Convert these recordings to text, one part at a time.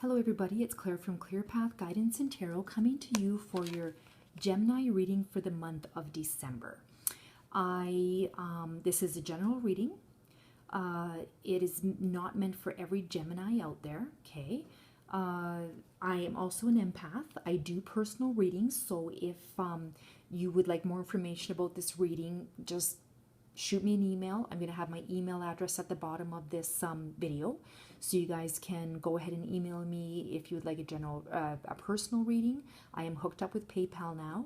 Hello everybody, it's Claire from Clear Path Guidance and Tarot coming to you for your Gemini reading for the month of December. This is a general reading. It is not meant for every Gemini out there, okay? I am also an empath. I do personal readings, so if you would like more information about this reading, just shoot me an email. I'm going to have my email address at the bottom of this video, so you guys can go ahead and email me if you would like a personal reading. I am hooked up with PayPal now.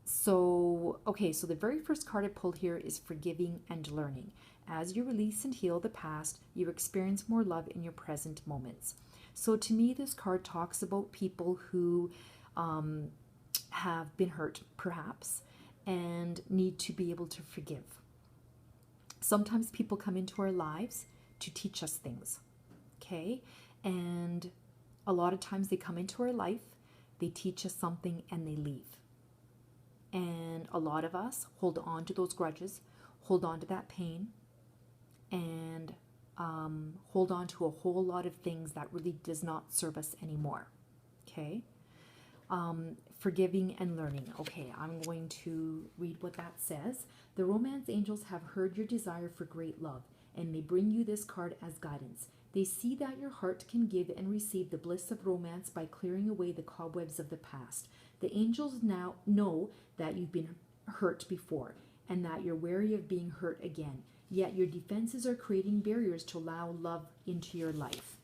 So the very first card I pulled here is forgiving and learning. As you release and heal the past, you experience more love in your present moments. So to me, this card talks about people who have been hurt, perhaps, and need to be able to forgive. Sometimes people come into our lives to teach us things, okay? And a lot of times they come into our life, they teach us something, and they leave. And a lot of us hold on to those grudges, hold on to that pain, and hold on to a whole lot of things that really does not serve us anymore, okay? Forgiving and learning. Okay, I'm going to read what that says. The romance angels have heard your desire for great love, and they bring you this card as guidance. They see that your heart can give and receive the bliss of romance by clearing away the cobwebs of the past. The angels now know that you've been hurt before and that you're wary of being hurt again, yet your defenses are creating barriers to allow love into your life.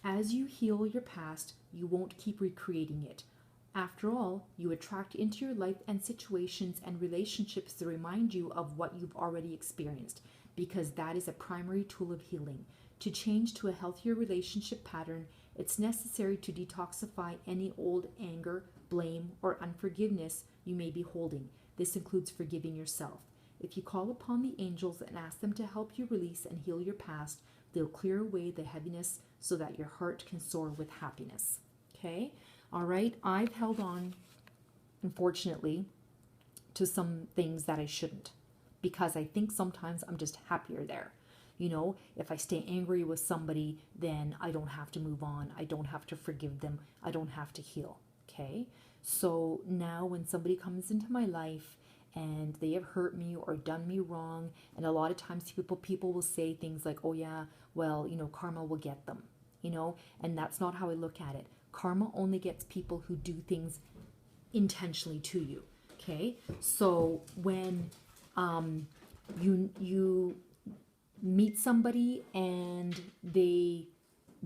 As you heal your past, you won't keep recreating it. After all, you attract into your life and situations and relationships that remind you of what you've already experienced, because that is a primary tool of healing. To change to a healthier relationship pattern, it's necessary to detoxify any old anger, blame, or unforgiveness you may be holding. This includes forgiving yourself. If you call upon the angels and ask them to help you release and heal your past, they'll clear away the heaviness so that your heart can soar with happiness. Okay? All right, I've held on, unfortunately, to some things that I shouldn't, because I think sometimes I'm just happier there. You know, if I stay angry with somebody, then I don't have to move on. I don't have to forgive them. I don't have to heal, okay? So now when somebody comes into my life and they have hurt me or done me wrong, and a lot of times people will say things like, oh yeah, well, you know, karma will get them, you know, and that's not how I look at it. Karma only gets people who do things intentionally to you, okay? So when you meet somebody and they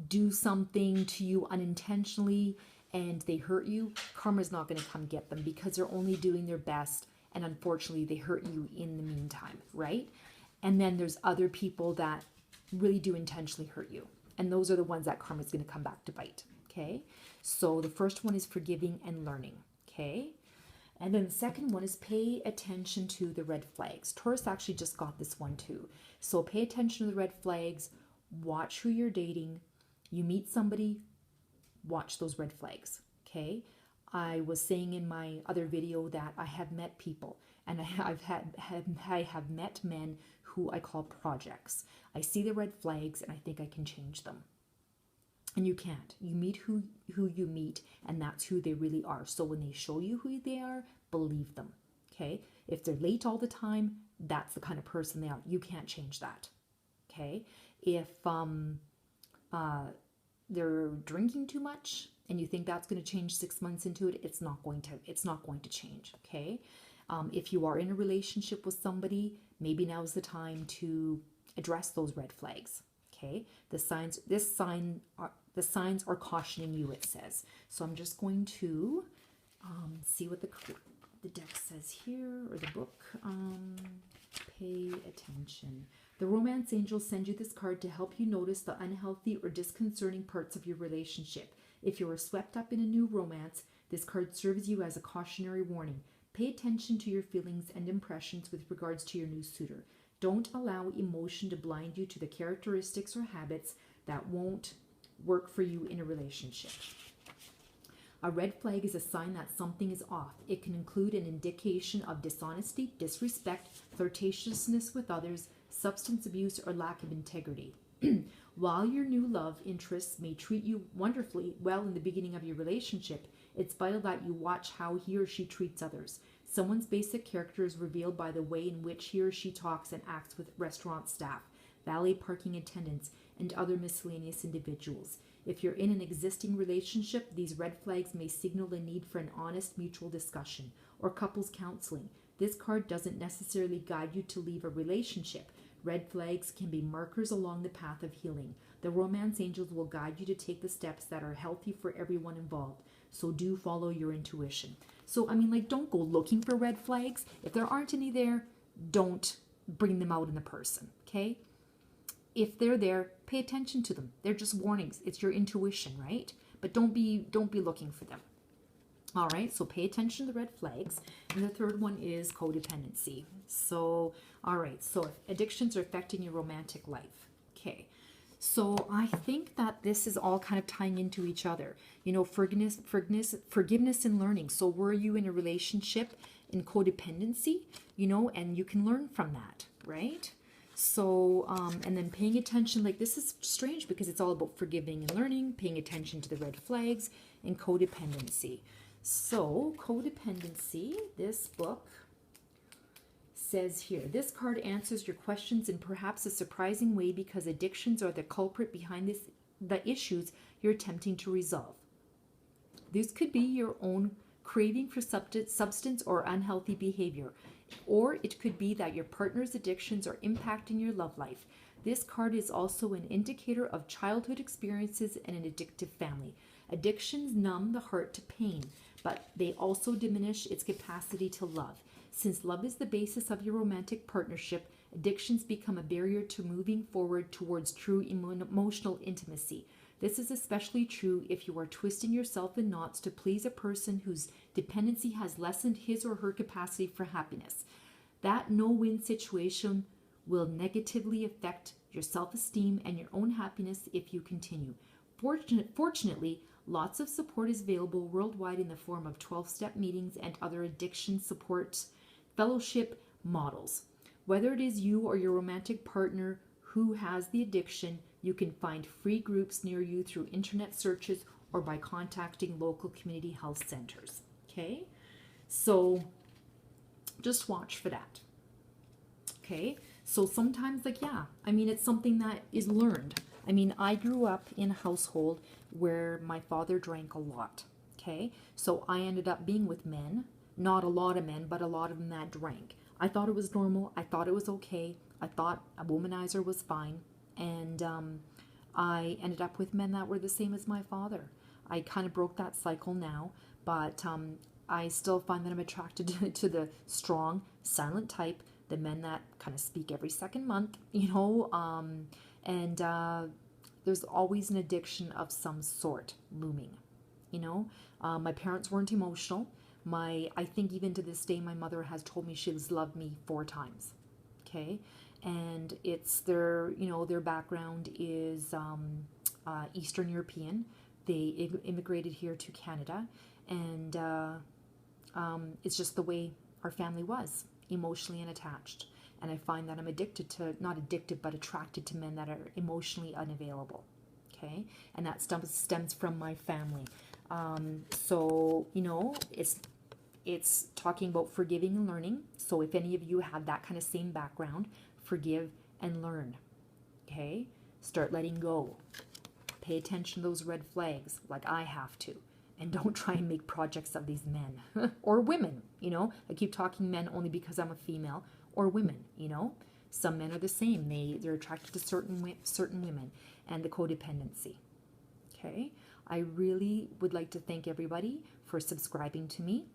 do something to you unintentionally and they hurt you, karma's not going to come get them, because they're only doing their best, and unfortunately they hurt you in the meantime, right? And then there's other people that really do intentionally hurt you, and those are the ones that karma's going to come back to bite. Okay, so the first one is forgiving and learning, okay? And then the second one is pay attention to the red flags. Taurus actually just got this one too. So pay attention to the red flags, watch who you're dating. You meet somebody, watch those red flags, okay? I was saying in my other video that I have met people, and I have met men who I call projects. I see the red flags and I think I can change them. And you can't. You meet who you meet, and that's who they really are. So when they show you who they are, believe them, okay? If they're late all the time, that's the kind of person they are. You can't change that, okay? If they're drinking too much and you think that's going to change 6 months into it, it's not going to change, okay? If you are in a relationship with somebody, maybe now's the time to address those red flags. Okay, the signs are cautioning you, it says. So I'm just going to see what the deck says here, or the book. Pay attention. The romance angels send you this card to help you notice the unhealthy or disconcerting parts of your relationship. If you are swept up in a new romance, this card serves you as a cautionary warning. Pay attention to your feelings and impressions with regards to your new suitor. Don't allow emotion to blind you to the characteristics or habits that won't work for you in a relationship. A red flag is a sign that something is off. It can include an indication of dishonesty, disrespect, flirtatiousness with others, substance abuse, or lack of integrity. While your new love interests may treat you wonderfully well in the beginning of your relationship, it's vital that you watch how he or she treats others. Someone's basic character is revealed by the way in which he or she talks and acts with restaurant staff, valet parking attendants, and other miscellaneous individuals. If you're in an existing relationship, these red flags may signal the need for an honest mutual discussion or couples counseling. This card doesn't necessarily guide you to leave a relationship. Red flags can be markers along the path of healing. The romance angels will guide you to take the steps that are healthy for everyone involved. So do follow your intuition. So, I mean, like, don't go looking for red flags. If there aren't any there, don't bring them out in the person, okay? If they're there, pay attention to them. They're just warnings. It's your intuition, right? But don't be looking for them. All right, so pay attention to the red flags. And the third one is codependency. So, all right, so addictions are affecting your romantic life. Okay, so I think that this is all kind of tying into each other. You know, forgiveness and learning. So were you in a relationship in codependency, you know, and you can learn from that, right? So, and then paying attention, like this is strange because it's all about forgiving and learning, paying attention to the red flags and codependency. So, codependency, this book says here, this card answers your questions in perhaps a surprising way because addictions are the culprit behind the issues you're attempting to resolve. This could be your own craving for substance or unhealthy behavior, or it could be that your partner's addictions are impacting your love life. This card is also an indicator of childhood experiences and an addictive family. Addictions numb the heart to pain, but they also diminish its capacity to love. Since love is the basis of your romantic partnership, addictions become a barrier to moving forward towards true emotional intimacy. This is especially true if you are twisting yourself in knots to please a person whose dependency has lessened his or her capacity for happiness. That no-win situation will negatively affect your self-esteem and your own happiness if you continue. Fortunately, lots of support is available worldwide in the form of 12-step meetings and other addiction support fellowship models. Whether it is you or your romantic partner who has the addiction, you can find free groups near you through internet searches or by contacting local community health centers. Okay, so just watch for that. Okay, so sometimes, like, yeah, I mean, it's something that is learned. I mean, I grew up in a household where my father drank a lot. Okay, so I ended up being with men, not a lot of men, but a lot of them that drank. I thought it was normal. I thought it was okay. I thought a womanizer was fine. And I ended up with men that were the same as my father. I kind of broke that cycle now, but I still find that I'm attracted to the strong, silent type, the men that kind of speak every second month, you know, and there's always an addiction of some sort looming, you know. My parents weren't emotional. I think even to this day, my mother has told me she's loved me 4 times. Okay, and it's their background is Eastern European. They immigrated here to Canada, and it's just the way our family was, emotionally unattached. And I find that I'm not addicted, but attracted to men that are emotionally unavailable. Okay, and that stems from my family. So, you know, it's talking about forgiving and learning. So if any of you have that kind of same background, forgive and learn. Okay, start letting go. Pay attention to those red flags like I have to. And don't try and make projects of these men or women, you know. I keep talking men only because I'm a female, or women, you know. Some men are the same. They're attracted to certain women, and the codependency. Okay, I really would like to thank everybody for subscribing to me.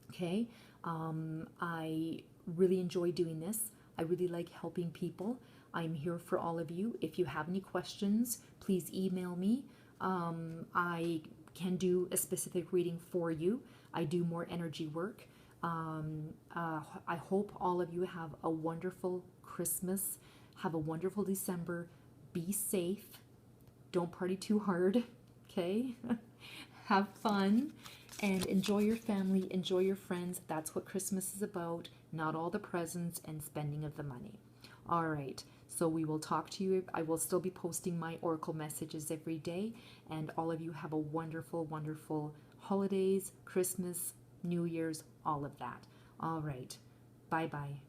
Okay, I really enjoy doing this. I really like helping people. I'm here for all of you. If you have any questions, please email me. I can do a specific reading for you. I do more energy work. I hope all of you have a wonderful Christmas. Have a wonderful December. Be safe. Don't party too hard. Okay? Have fun and enjoy your family, enjoy your friends. That's what Christmas is about, not all the presents and spending of the money. All right. So we will talk to you. I will still be posting my oracle messages every day, and all of you have a wonderful, wonderful holidays, Christmas, New Year's, all of that. All right. Bye-bye.